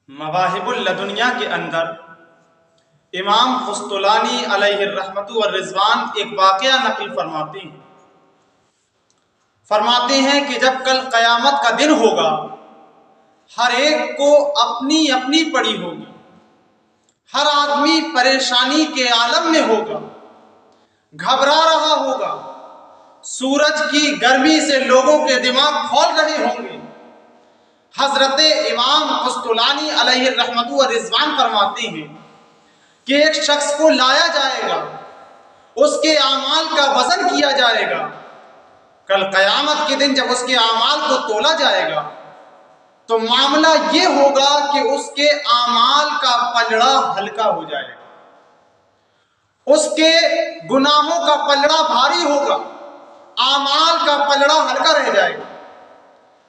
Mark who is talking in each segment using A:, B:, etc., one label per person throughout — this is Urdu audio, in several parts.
A: مواہب اللدنیہ کے اندر امام قسطلانی علیہ الرحمۃ والرضوان ایک واقعہ نقل فرماتے ہیں کہ جب کل قیامت کا دن ہوگا، ہر ایک کو اپنی اپنی پڑی ہوگی، ہر آدمی پریشانی کے عالم میں ہوگا، گھبرا رہا ہوگا، سورج کی گرمی سے لوگوں کے دماغ کھول رہے ہوں گے۔ حضرت امام قسطلانی علیہ الرحمۃ والرضوان فرماتے ہیں کہ ایک شخص کو لایا جائے گا، اس کے اعمال کا وزن کیا جائے گا۔ کل قیامت کے دن جب اس کے اعمال کو تولا جائے گا تو معاملہ یہ ہوگا کہ اس کے اعمال کا پلڑا ہلکا ہو جائے گا، اس کے گناہوں کا پلڑا بھاری ہوگا، اعمال کا پلڑا ہلکا رہ جائے گا۔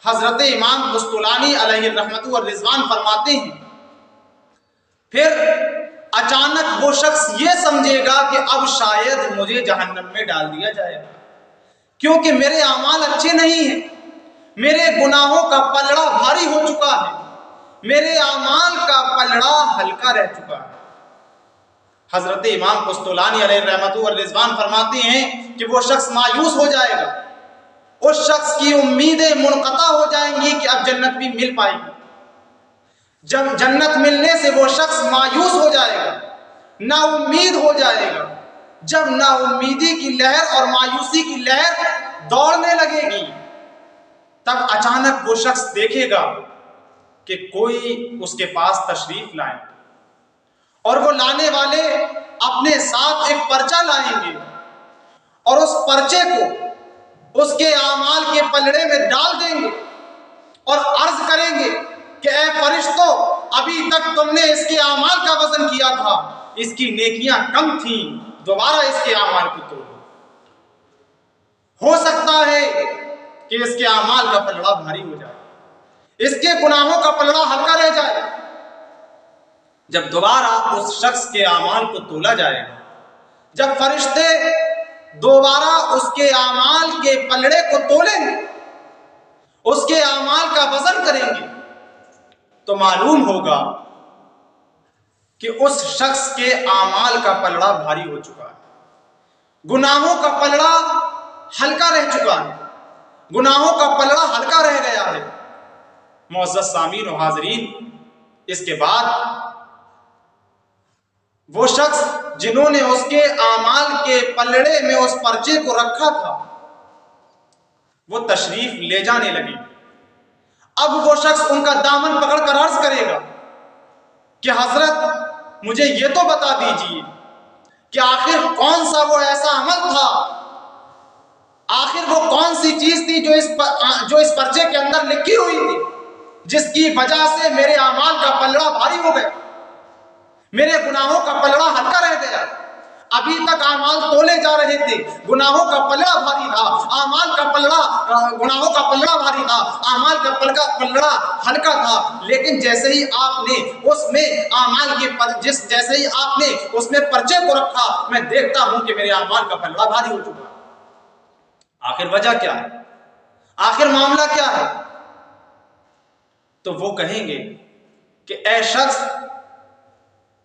A: حضرت امام قسطلانی علیہ الرحمۃ والرضوان فرماتے ہیں پھر اچانک وہ شخص یہ سمجھے گا کہ اب شاید مجھے جہنم میں ڈال دیا جائے گا، کیونکہ میرے اعمال اچھے نہیں ہیں، میرے گناہوں کا پلڑا بھاری ہو چکا ہے، میرے اعمال کا پلڑا ہلکا رہ چکا ہے۔ حضرت امام قسطلانی علیہ الرحمۃ والرضوان فرماتے ہیں کہ وہ شخص مایوس ہو جائے گا، اس شخص کی امیدیں منقطع ہو جائیں گی کہ اب جنت بھی مل پائے گی۔ جب جنت ملنے سے وہ شخص مایوس ہو جائے گا، نا امید ہو جائے گا۔ جب نا امیدی کی لہر اور مایوسی کی لہر دوڑنے لگے گی، تب اچانک وہ شخص دیکھے گا کہ کوئی اس کے پاس تشریف لائے، اور وہ لانے والے اپنے ساتھ ایک پرچہ لائیں گے، اور اس پرچے کو اس کے اعمال کے پلڑے میں ڈال دیں گے اور عرض کریں گے کہ اے فرشتوں، ابھی تک تم نے اس کے اعمال کا وزن کیا تھا، اس کی نیکیاں کم تھیں، دوبارہ اس کے اعمال کو توڑو۔ ہو سکتا ہے کہ اس کے اعمال کا پلڑا بھاری ہو جائے، اس کے گناہوں کا پلڑا ہلکا رہ جائے۔ جب دوبارہ اس شخص کے اعمال کو تولا جائے گا، جب فرشتے دوبارہ اس کے اعمال کے پلڑے کو تولیں گے، اس کے اعمال کا وزن کریں گے، تو معلوم ہوگا کہ اس شخص کے اعمال کا پلڑا بھاری ہو چکا ہے، گناہوں کا پلڑا ہلکا رہ چکا ہے، گناہوں کا پلڑا ہلکا رہ گیا ہے۔ معزز سامعین و حاضرین، اس کے بعد وہ شخص جنہوں نے اس کے اعمال کے پلڑے میں اس پرچے کو رکھا تھا، وہ تشریف لے جانے لگے۔ اب وہ شخص ان کا دامن پکڑ کر عرض کرے گا کہ حضرت مجھے یہ تو بتا دیجئے کہ آخر کون سا وہ ایسا عمل تھا، آخر وہ کون سی چیز تھی جو اس پرچے کے اندر لکھی ہوئی تھی، جس کی وجہ سے میرے اعمال کا پلڑا بھاری ہو گیا، میرے گناہوں کا پلڑا ہلکا رہ گیا۔ ابھی تک اعمال تولے جا رہے تھے، گناہوں کا پلڑا بھاری تھا، اعمال کا پلڑا گناہوں کا پلڑا بھاری تھا، اعمال کا پلڑا ہلکا تھا، لیکن جیسے ہی آپ نے اس میں اعمال کے جیسے ہی آپ نے اس میں پرچے کو رکھا، میں دیکھتا ہوں کہ میرے اعمال کا پلڑا بھاری ہو چکا۔ آخر وجہ کیا ہے؟ آخر معاملہ کیا ہے؟ تو وہ کہیں گے کہ اے شخص،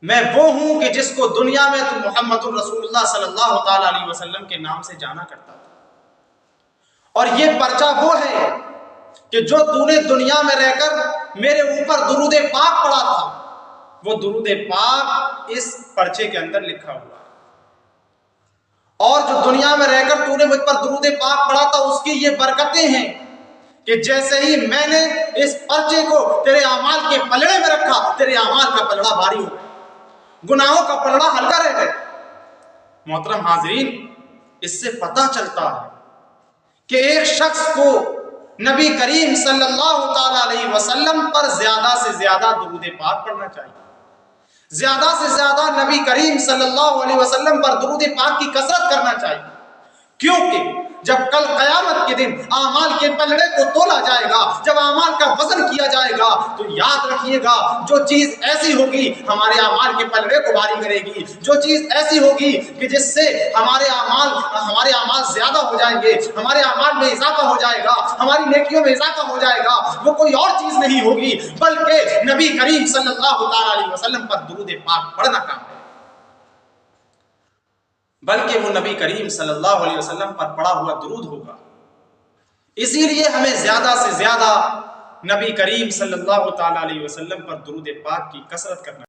A: میں وہ ہوں کہ جس کو دنیا میں تو محمد الرسول اللہ صلی اللہ تعالی علیہ وسلم کے نام سے جانا کرتا تھا، اور یہ پرچہ وہ ہے کہ جو تو نے دنیا میں رہ کر میرے اوپر درود پاک پڑھا تھا، وہ درود پاک اس پرچے کے اندر لکھا ہوا ہے، اور جو دنیا میں رہ کر تو نے مجھ پر درود پاک پڑھا تھا، اس کی یہ برکتیں ہیں کہ جیسے ہی میں نے اس پرچے کو تیرے اعمال کے پلڑے میں رکھا، تیرے اعمال کا پلڑا بھاری ہو گیا، گناہوں کا پلڑا ہلکا رہ گیا۔ محترم حاضرین، اس سے پتہ چلتا ہے کہ ایک شخص کو نبی کریم صلی اللہ تعالی علیہ وسلم پر زیادہ سے زیادہ درود پاک پڑھنا چاہیے، زیادہ سے زیادہ نبی کریم صلی اللہ علیہ وسلم پر درود پاک کی کثرت کرنا چاہیے، کیونکہ جب کل قیامت کے دن اعمال کے پلڑے کو تولا جائے گا، جب اعمال کا وزن کیا جائے گا، تو یاد رکھیے گا جو چیز ایسی ہوگی ہمارے اعمال کے پلڑے کو بھاری کرے گی، جو چیز ایسی ہوگی کہ جس سے ہمارے اعمال زیادہ ہو جائیں گے، ہمارے اعمال میں اضافہ ہو جائے گا، ہماری نیکیوں میں اضافہ ہو جائے گا، وہ کوئی اور چیز نہیں ہوگی بلکہ نبی کریم صلی اللہ تعالی علیہ وسلم پر درود پاک پڑھنا کام ہے، بلکہ وہ نبی کریم صلی اللہ علیہ وسلم پر پڑھا ہوا درود ہوگا۔ اسی لیے ہمیں زیادہ سے زیادہ نبی کریم صلی اللہ تعالی علیہ وسلم پر درود پاک کی کثرت کرنا